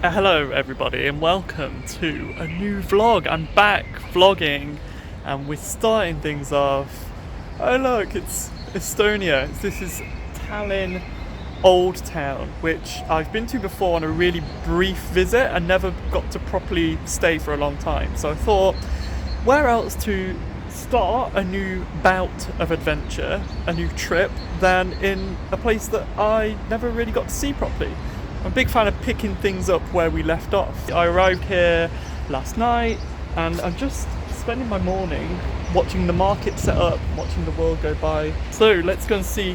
Hello everybody and welcome to a new vlog. I'm back vlogging and we're starting things off. Oh look, it's Estonia. This is Tallinn Old Town, which I've been to before on a really brief visit and never got to properly stay for a long time. So I thought, where else to start a new bout of adventure, a new trip, than in a place that I never really got to see properly. I'm a big fan of picking things up where we left off. I arrived here last night and I'm just spending my morning watching the market set up, watching the world go by. So let's go and see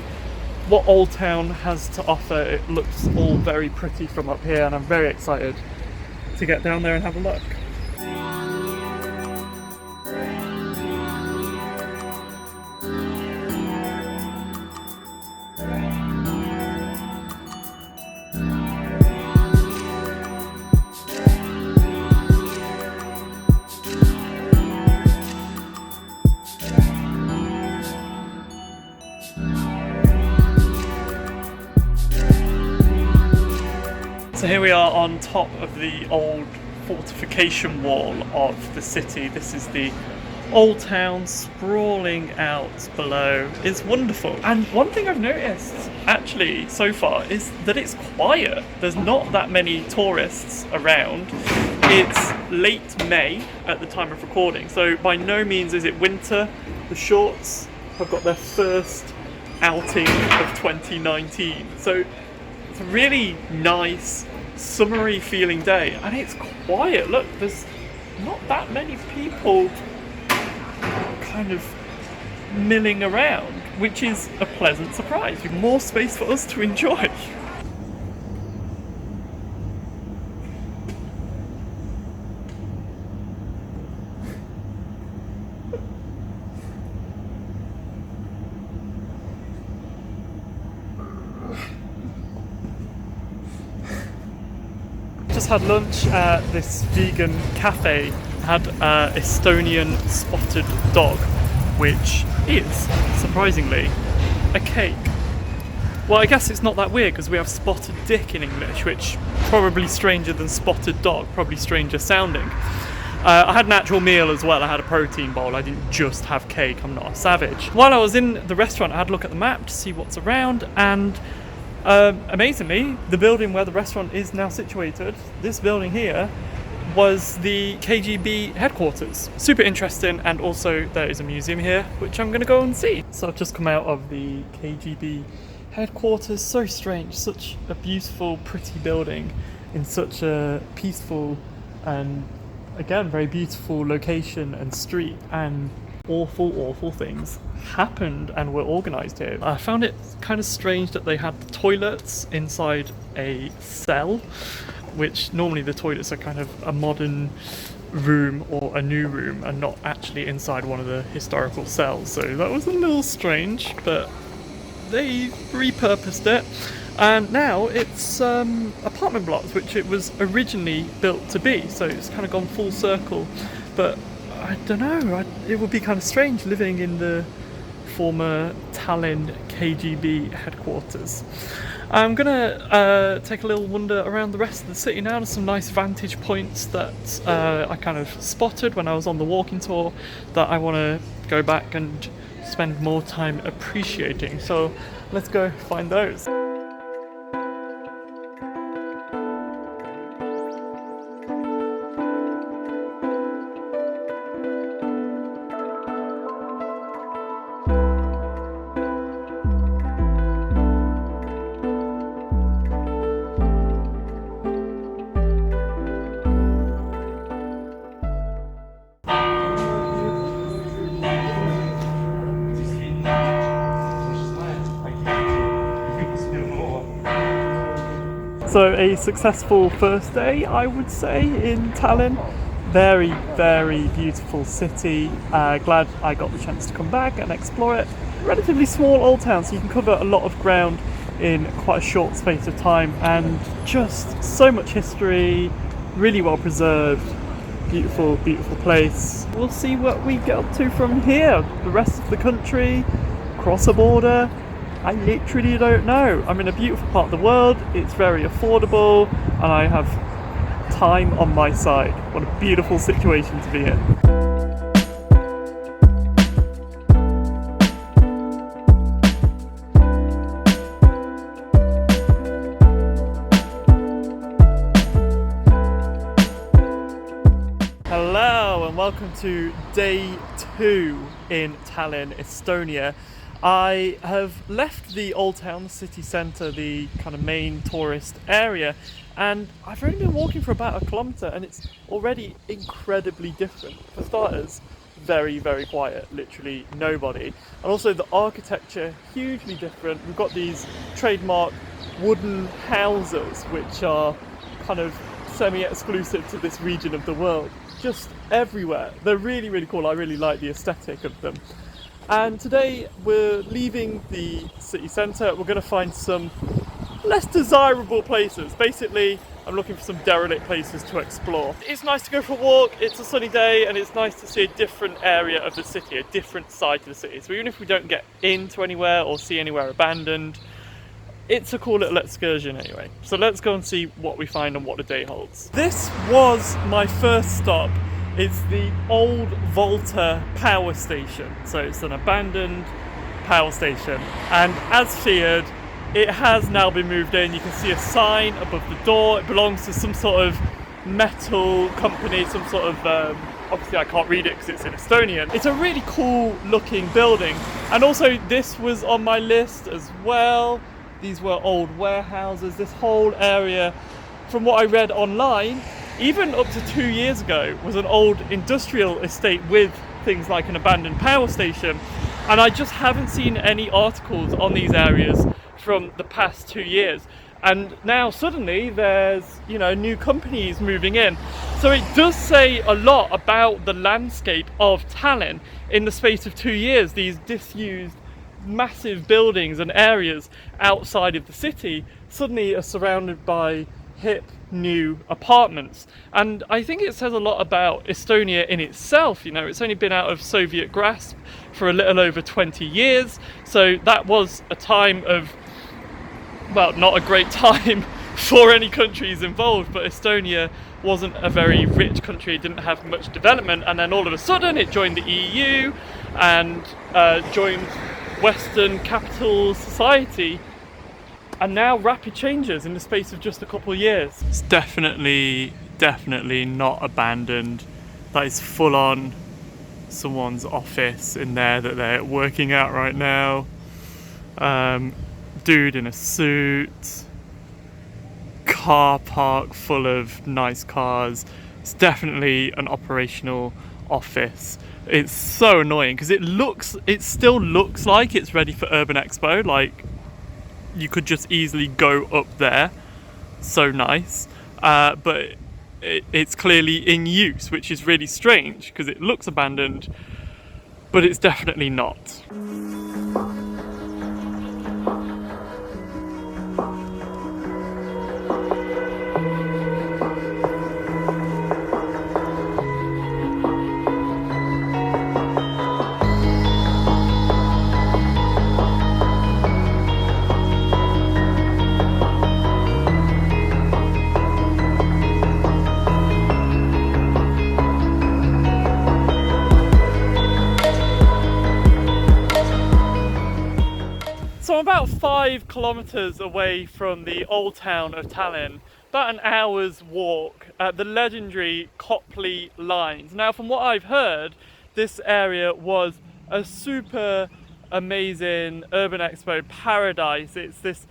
what Old Town has to offer. It looks all very pretty from up here and I'm very excited to get down there and have a look. So here we are on top of the old fortification wall of the city. This is the Old Town sprawling out below. It's wonderful. And one thing I've noticed actually so far is that it's quiet. There's not that many tourists around. It's late May at the time of recording, so by no means is it winter. The shorts have got their first outing of 2019. So it's a really nice, summery feeling day, and it's quiet. Look, there's not that many people kind of milling around, which is a pleasant surprise. With more space for us to enjoy. Just had lunch at this vegan cafe. Had Estonian spotted dog, which is surprisingly a cake. Well, I guess it's not that weird because we have spotted dick in English, which probably stranger than spotted dog, probably stranger sounding. I had an actual meal as well. I had a protein bowl. I didn't just have cake. I'm not a savage. While I was in the restaurant, I had a look at the map to see what's around, and amazingly, the building where the restaurant is now situated, this building here, was the Kgb Headquarters. Super interesting, and also there is a museum here, which I'm going to go and see. So I've just come out of the Kgb Headquarters. So strange, such a beautiful, pretty building in such a peaceful and, again, very beautiful location and street, and awful things happened and were organised here. I found it kind of strange that they had the toilets inside a cell, which normally the toilets are kind of a modern room or a new room and not actually inside one of the historical cells. So that was a little strange, but they repurposed it. And now it's apartment blocks, which it was originally built to be. So it's kind of gone full circle. But I don't know, it would be kind of strange living in the former Tallinn Kgb headquarters. I'm gonna take a little wander around the rest of the city now. There's some nice vantage points that I kind of spotted when I was on the walking tour that I want to go back and spend more time appreciating. So let's go find those. So a successful first day, I would say, in Tallinn. Very, very beautiful city. Glad I got the chance to come back and explore it. Relatively small old town, so you can cover a lot of ground in quite a short space of time, and just so much history, really well preserved, beautiful place. We'll see what we get up to from here. The rest of the country, cross a border, I literally don't know. I'm in a beautiful part of the world, it's very affordable, and I have time on my side. What a beautiful situation to be in. Hello and welcome to day 2 in Tallinn, Estonia. I have left the old town, the city centre, the kind of main tourist area, and I've only been walking for about 1 kilometre and it's already incredibly different. For starters, very, very quiet, literally nobody. And also the architecture, hugely different. We've got these trademark wooden houses which are kind of semi-exclusive to this region of the world, just everywhere. They're really, really cool. I really like the aesthetic of them. And today we're leaving the city centre. We're going to find some less desirable places. Basically, I'm looking for some derelict places to explore. It's nice to go for a walk, it's a sunny day, and it's nice to see a different area of the city, a different side to the city. So even if we don't get into anywhere or see anywhere abandoned, it's a cool little excursion anyway. So let's go and see what we find and what the day holds. This was my first stop. It's the old Volta power station. So it's an abandoned power station. And as feared, it has now been moved in. You can see a sign above the door. It belongs to some sort of metal company, some sort of, obviously I can't read it because it's in Estonian. It's a really cool looking building. And also this was on my list as well. These were old warehouses. This whole area, from what I read online, even up to 2 years ago, was an old industrial estate with things like an abandoned power station. And I just haven't seen any articles on these areas from the past 2 years. And now suddenly there's, new companies moving in. So it does say a lot about the landscape of Tallinn in the space of 2 years. These disused massive buildings and areas outside of the city suddenly are surrounded by hip new apartments. And I think it says a lot about Estonia in itself. It's only been out of Soviet grasp for a little over 20 years, so that was a time of, well, not a great time for any countries involved, but Estonia wasn't a very rich country, it didn't have much development, and then all of a sudden it joined the EU and joined Western capital society. And now rapid changes in the space of just a couple of years. It's definitely not abandoned. That is full on someone's office in there that they're working at right now. Dude in a suit. Car park full of nice cars. It's definitely an operational office. It's so annoying because it still looks like it's ready for Urban Expo. Like, you could just easily go up there. So nice. But it's clearly in use, which is really strange because it looks abandoned, but it's definitely not. So I'm about 5 kilometres away from the old town of Tallinn, about an hour's walk at the legendary Copley Lines. Now, from what I've heard, this area was a super amazing Urban Expo paradise. It's this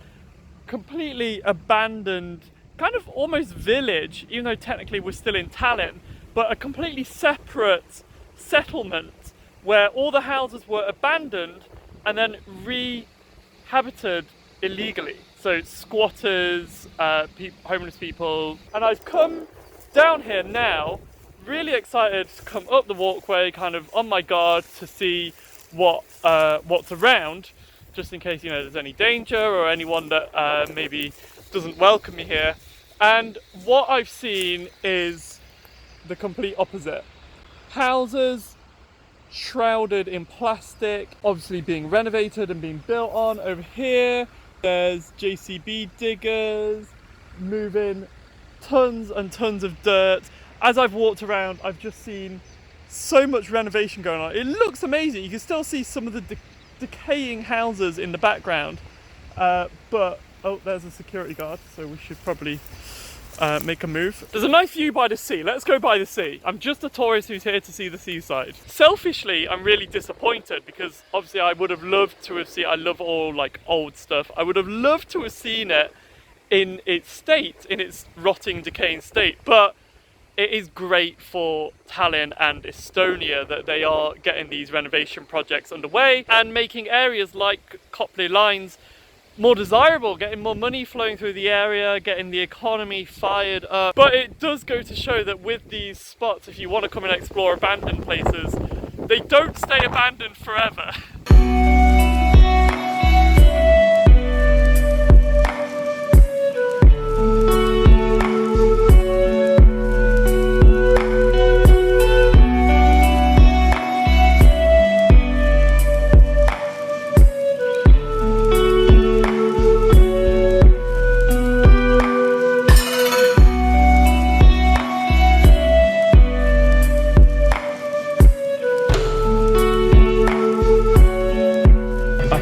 completely abandoned, kind of almost village, even though technically we're still in Tallinn, but a completely separate settlement where all the houses were abandoned and then habited illegally. So squatters, homeless people. And I've come down here now, really excited to come up the walkway, kind of on my guard to see what's around, just in case there's any danger or anyone that maybe doesn't welcome me here. And what I've seen is the complete opposite. Houses shrouded in plastic, obviously being renovated and being built on. Over here there's JCB diggers moving tons and tons of dirt. As I've walked around, I've just seen so much renovation going on. It looks amazing. You can still see some of the decaying houses in the background. But, oh, there's a security guard, so we should probably make a move. There's a nice view by the sea. Let's go by the sea. I'm just a tourist who's here to see the seaside. Selfishly, I'm really disappointed because obviously I would have loved to have seen, I love all like old stuff. I would have loved to have seen it in its state, in its rotting, decaying state. But it is great for Tallinn and Estonia that they are getting these renovation projects underway and making areas like Copley Lines more desirable, getting more money flowing through the area, getting the economy fired up. But it does go to show that with these spots, if you want to come and explore abandoned places, they don't stay abandoned forever.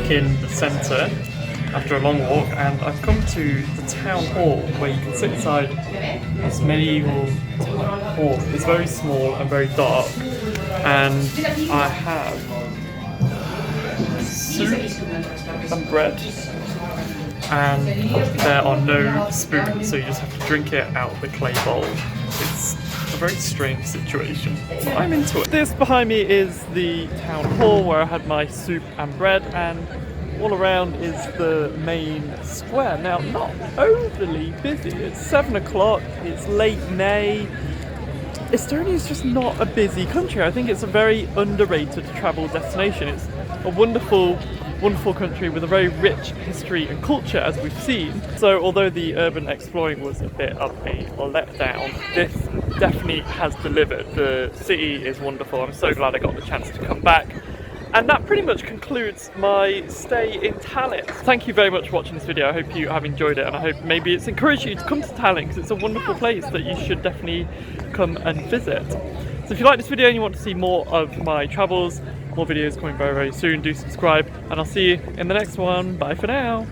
In the centre after a long walk, and I've come to the town hall where you can sit inside this medieval hall. It's very small and very dark, and I have soup and bread, and there are no spoons, so you just have to drink it out of the clay bowl. It's a very strange situation. I'm into it. This behind me is the town hall where I had my soup and bread, and all around is the main square. Now, not overly busy. It's 7 o'clock, it's late May. Estonia is just not a busy country. I think it's a very underrated travel destination. It's a wonderful country with a very rich history and culture, as we've seen. So although the urban exploring was a bit of a letdown, this definitely has delivered. The city is wonderful. I'm so glad I got the chance to come back. And that pretty much concludes my stay in Tallinn. Thank you very much for watching this video. I hope you have enjoyed it, and I hope maybe it's encouraged you to come to Tallinn, because it's a wonderful place that you should definitely come and visit. So if you like this video and you want to see more of my travels, more videos coming very, very soon, do subscribe, and I'll see you in the next one. Bye for now.